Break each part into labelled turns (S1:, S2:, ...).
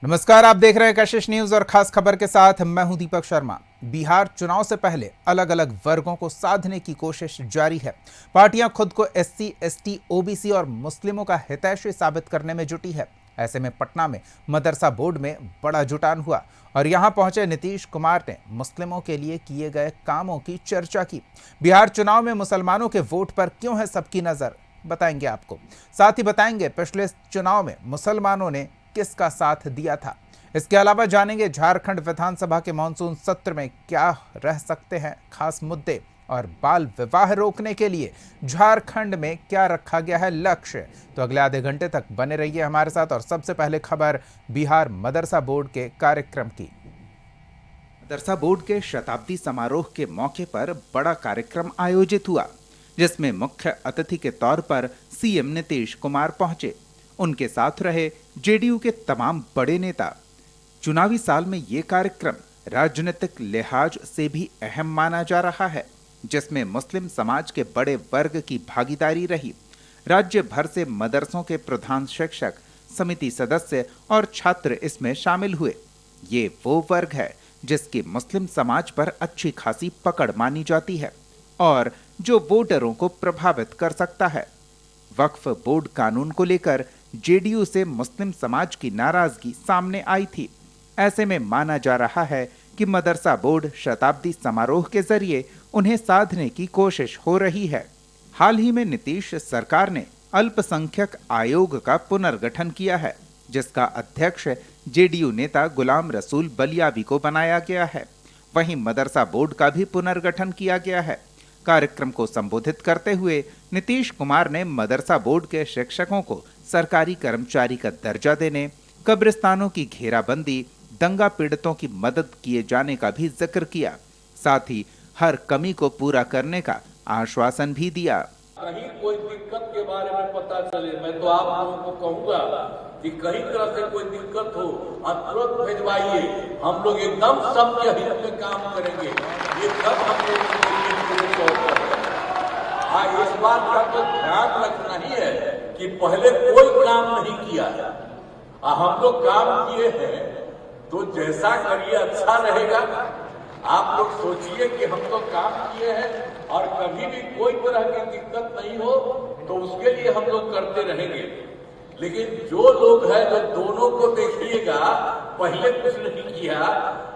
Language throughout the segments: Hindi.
S1: नमस्कार, आप देख रहे हैं कशिश न्यूज और खास खबर के साथ मैं हूं दीपक शर्मा। बिहार चुनाव से पहले अलग अलग वर्गों को साधने की कोशिश जारी है। पार्टियां खुद को एससी, एसटी, ओबीसी और मुस्लिमों का हितैषी साबित करने में जुटी है। ऐसे में पटना में मदरसा बोर्ड में बड़ा जुटान हुआ और यहां पहुंचे नीतीश कुमार ने मुस्लिमों के लिए किए गए कामों की चर्चा की। बिहार चुनाव में मुसलमानों के वोट पर क्यों है सबकी नजर, बताएंगे आपको। साथ ही बताएंगे पिछले चुनाव में मुसलमानों ने किसका साथ दिया था। इसके अलावा जानेंगे झारखंड विधानसभा के मानसून सत्र में क्या रह सकते हैं खास मुद्दे और बाल विवाह रोकने के लिए झारखंड में क्या रखा गया है लक्ष्य। तो अगले आधे घंटे तक बने रहिए हमारे साथ। और सबसे पहले खबर बिहार मदरसा बोर्ड के कार्यक्रम की। मदरसा बोर्ड के शताब्दी समारोह के मौके पर बड़ा कार्यक्रम आयोजित हुआ, जिसमें मुख्य अतिथि के तौर पर सीएम नीतीश कुमार पहुंचे। उनके साथ रहे जेडीयू के तमाम बड़े नेता। चुनावी साल में ये कार्यक्रम राजनीतिक लिहाज से भी अहम माना जा रहा है, जिसमें मुस्लिम समाज के बड़े वर्ग की भागीदारी रही। राज्य भर से मदरसों के प्रधान शिक्षक, समिति सदस्य और छात्र इसमें शामिल हुए। ये वो वर्ग है जिसकी मुस्लिम समाज पर अच्छी खासी पकड़ मानी जाती है और जो वोटरों को प्रभावित कर सकता है। वक्फ बोर्ड कानून को लेकर जेडीयू से मुस्लिम समाज की नाराजगी सामने आई थी। ऐसे में माना जा रहा है कि मदरसा बोर्ड शताब्दी समारोह के जरिए उन्हें साधने की कोशिश हो रही है। हाल ही में नीतीश सरकार ने अल्पसंख्यक आयोग का पुनर्गठन किया है, जिसका अध्यक्ष जेडीयू नेता गुलाम रसूल बलियावी को बनाया गया है। वहीं मदरसा बोर्ड का भी पुनर्गठन किया गया है। कार्यक्रम को संबोधित करते हुए नीतीश कुमार ने मदरसा बोर्ड के शिक्षकों को सरकारी कर्मचारी का दर्जा देने, कब्रिस्तानों की घेराबंदी, दंगा पीड़ितों की मदद किए जाने का भी जिक्र किया। साथ ही हर कमी को पूरा करने का आश्वासन भी दिया।
S2: कहीं कोई दिक्कत के बारे में पता चले, मैं तो आप लोगों को कहूंगा कि कहीं तरह से कोई दिक्कत हो और तुरंत भेजवाइए। हम लोग एकदम सबके हित में काम करेंगे। ये सब हम लोग इस बात का तो ध्यान रखना ही है कि पहले कोई काम नहीं किया है। हम लोग काम किए हैं तो जैसा करिए अच्छा रहेगा। आप लोग सोचिए कि हम लोग काम किए हैं और कभी भी कोई तरह की दिक्कत नहीं हो तो उसके लिए हम लोग करते रहेंगे। लेकिन जो लोग हैं जो दोनों को देखिएगा, पहले कुछ नहीं किया,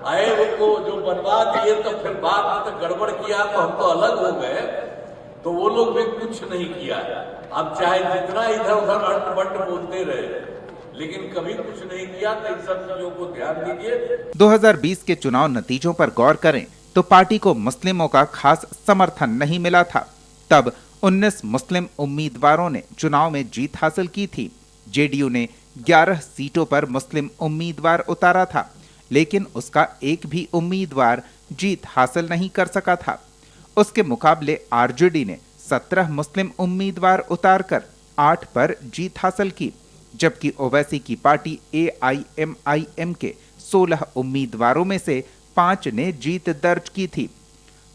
S2: आए को जो बनवा दिए तो फिर बाद में तो गड़बड़ किया तो हम तो अलग हो गए, तो वो लोग भी कुछ नहीं किया। अब चाहे जितना इधर उधर अंट बंट बोलते रहे, लेकिन कभी कुछ नहीं किया। तो इन सब चीजों को ध्यान दीजिए।
S1: 2020 के चुनाव नतीजों पर गौर करें तो पार्टी को मुस्लिमों का खास समर्थन नहीं मिला था। तब 19 मुस्लिम उम्मीदवारों ने चुनाव में जीत हासिल की थी। जेडीयू ने 11 सीटों पर मुस्लिम उम्मीदवार उतारा था, लेकिन उसका एक भी उम्मीदवार जीत हासिल नहीं कर सका था। उसके मुकाबले आरजेडी ने 17 मुस्लिम उम्मीदवार उतारकर 8 पर जीत हासिल की, जबकि ओवैसी की पार्टी एआईएमआईएम के 16 उम्मीदवारों में से 5 ने जीत दर्ज की थी।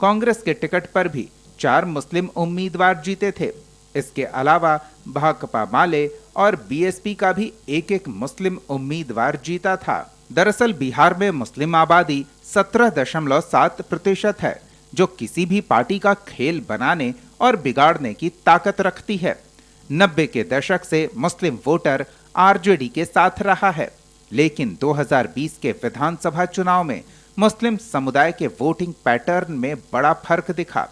S1: कांग्रेस के टिकट पर भी 4 मुस्लिम उम्मीदवार जीते थे। इसके अलावा भाकपा माले और बीएसपी का भी एक मुस्लिम उम्मीदवार जीता था। दरअसल बिहार में मुस्लिम आबादी 17.7% है, जो किसी भी पार्टी का खेल बनाने और बिगाड़ने की ताकत रखती है। 90 के दशक से मुस्लिम वोटर आरजेडी के साथ रहा है, लेकिन 2020 के विधानसभा चुनाव में मुस्लिम समुदाय के वोटिंग पैटर्न में बड़ा फर्क दिखा।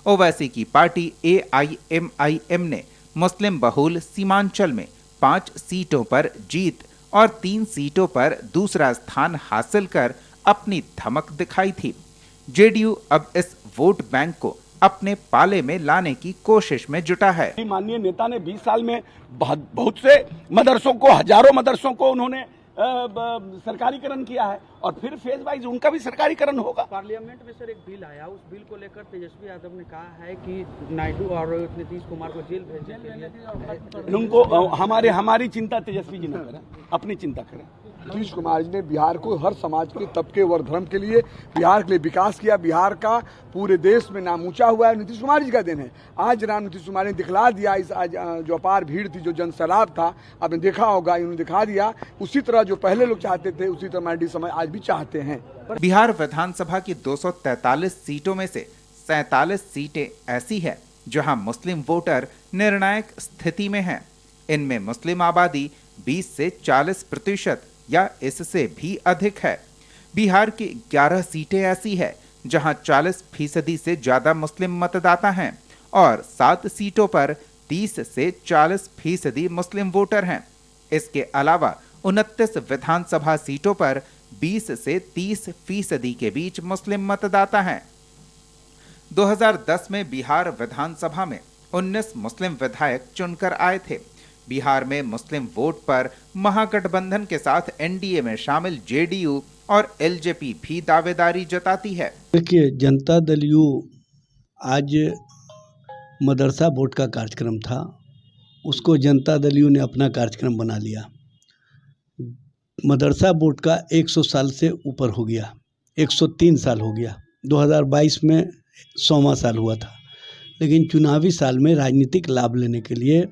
S1: ओवैसी की पार्टी एआईएमआईएम ने मुस्लिम बहुल सीमांचल में 5 सीटों पर जीत और 3 सीटों पर दूसरा स्थान हासिल कर अपनी धमक दिखाई थी। जेडीयू अब इस वोट बैंक को अपने पाले में लाने की कोशिश में जुटा है।
S3: माननीय नेता ने 20 साल में बहुत से मदरसों को, हजारों मदरसों को उन्होंने सरकारीकरण किया है और फिर फेज वाइज उनका भी सरकारीकरण होगा।
S4: पार्लियामेंट में सर एक बिल आया, उस बिल को लेकर तेजस्वी यादव ने कहा है कि नायडू और नीतीश कुमार को जेल भेजने के लिए
S3: उनको हमारी चिंता तेजस्वी जी न करें, अपनी चिंता करें।
S5: नीतीश कुमार जी ने बिहार को हर समाज के तबके वर्ग धर्म के लिए, बिहार के लिए विकास किया। बिहार का पूरे देश में नाम ऊंचा हुआ है, नीतीश कुमार जी का दिन है। आज राम नीतीश कुमार ने दिखला दिया, इस आज जो अपार भीड़ थी, जो जन सैलाब था, आपने देखा होगा, इन्होंने दिखा दिया। उसी तरह जो पहले लोग चाहते थे, उसी तरह माइनॉरिटी समाज आज भी चाहते हैं।
S1: बिहार विधानसभा की 243 सीटों में से 47 सीटें ऐसी है जहां मुस्लिम वोटर निर्णायक स्थिति में हैं। इनमें मुस्लिम आबादी 20 से 40% या इससे भी अधिक है। बिहार की 11 सीटें ऐसी है जहां 40% से ज्यादा मुस्लिम मतदाता हैं और 7 सीटों पर 30 से 40% मुस्लिम वोटर हैं। इसके अलावा 29 विधानसभा सीटों पर 20 से 30% के बीच मुस्लिम मतदाता हैं। 2010 में बिहार विधानसभा में 19 मुस्लिम विधायक चुनकर आए थे। बिहार में मुस्लिम वोट पर महागठबंधन के साथ एनडीए में शामिल जेडीयू और एलजेपी भी दावेदारी जताती है।
S6: देखिए, जनता दल यू आज मदरसा बोर्ड का कार्यक्रम था, उसको जनता दल यू ने अपना कार्यक्रम बना लिया। मदरसा बोर्ड का 100 साल से ऊपर हो गया, 103 साल हो गया। 2022 में 100वां साल हुआ था, लेकिन चुनावी साल में राजनीतिक लाभ लेने के लिए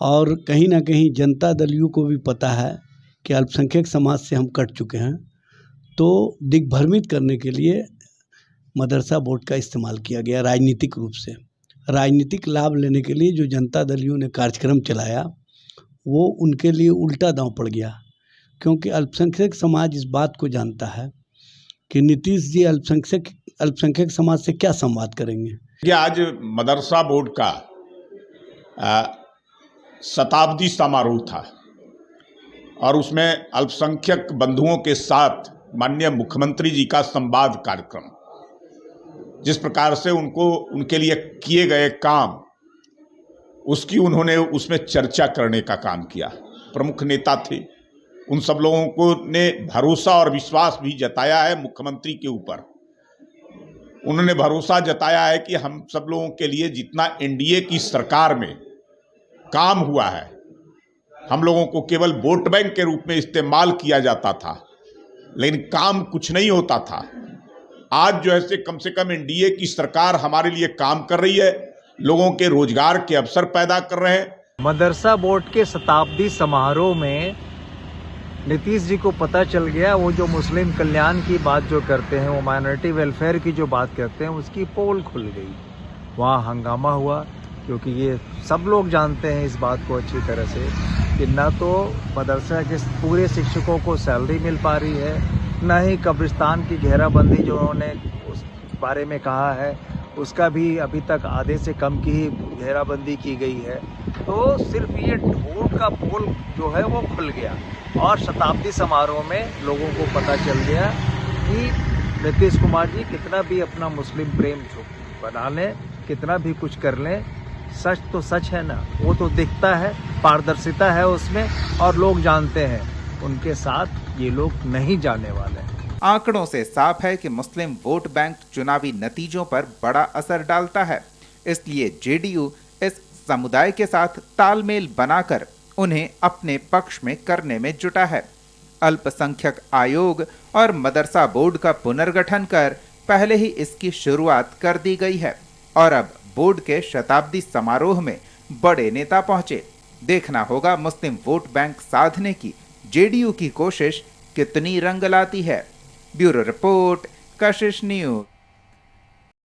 S6: और कहीं ना कहीं जनता दल यू को भी पता है कि अल्पसंख्यक समाज से हम कट चुके हैं, तो दिग्भ्रमित करने के लिए मदरसा बोर्ड का इस्तेमाल किया गया राजनीतिक रूप से। राजनीतिक लाभ लेने के लिए जो जनता दल यू ने कार्यक्रम चलाया वो उनके लिए उल्टा दांव पड़ गया, क्योंकि अल्पसंख्यक समाज इस बात को जानता है कि नीतीश जी अल्पसंख्यक समाज से क्या संवाद करेंगे।
S7: कि आज मदरसा बोर्ड का शताब्दी समारोह था और उसमें अल्पसंख्यक बंधुओं के साथ माननीय मुख्यमंत्री जी का संवाद कार्यक्रम, जिस प्रकार से उनके लिए किए गए काम, उसकी उन्होंने उसमें चर्चा करने का काम किया। प्रमुख नेता थे, उन सब लोगों को ने भरोसा और विश्वास भी जताया है मुख्यमंत्री के ऊपर। उन्होंने भरोसा जताया है कि हम सब लोगों के लिए जितना एनडीए की सरकार में काम हुआ है, हम लोगों को केवल वोट बैंक के रूप में इस्तेमाल किया जाता था, लेकिन काम कुछ नहीं होता था। आज जो है कम से कम एनडीए की सरकार हमारे लिए काम कर रही है, लोगों के रोजगार के अवसर पैदा कर रहे हैं।
S8: मदरसा बोर्ड के शताब्दी समारोह में नीतीश जी को पता चल गया, वो जो मुस्लिम कल्याण की बात जो करते हैं, वो माइनॉरिटी वेलफेयर की जो बात करते हैं, उसकी पोल खुल गई। वहाँ हंगामा हुआ, क्योंकि ये सब लोग जानते हैं इस बात को अच्छी तरह से कि ना तो मदरसा के पूरे शिक्षकों को सैलरी मिल पा रही है, ना ही कब्रिस्तान की घेराबंदी जो उन्होंने उस बारे में कहा है उसका भी अभी तक आधे से कम की ही घेराबंदी की गई है। तो सिर्फ ये ढोल का पोल जो है वो खुल गया और शताब्दी समारोह में लोगों को पता चल गया कि नीतीश कुमार जी कितना भी अपना मुस्लिम प्रेम बना लें, कितना भी कुछ कर लें, सच तो सच है ना, वो तो दिखता है, पारदर्शिता है उसमें और लोग जानते हैं उनके साथ ये लोग नहीं जाने वाले।
S1: आंकड़ों से साफ है कि मुस्लिम वोट बैंक चुनावी नतीजों पर बड़ा असर डालता है। इसलिए जेडीयू इस समुदाय के साथ तालमेल बनाकर उन्हें अपने पक्ष में करने में जुटा है। अल्पसंख्यक आयोग और मदरसा बोर्ड का पुनर्गठन कर पहले ही इसकी शुरुआत कर दी गई है और अब बोर्ड के शताब्दी समारोह में बड़े नेता पहुंचे। देखना होगा मुस्लिम वोट बैंक साधने की जेडीयू की कोशिश कितनी रंग लाती है। ब्यूरो रिपोर्ट, कशिश न्यूज।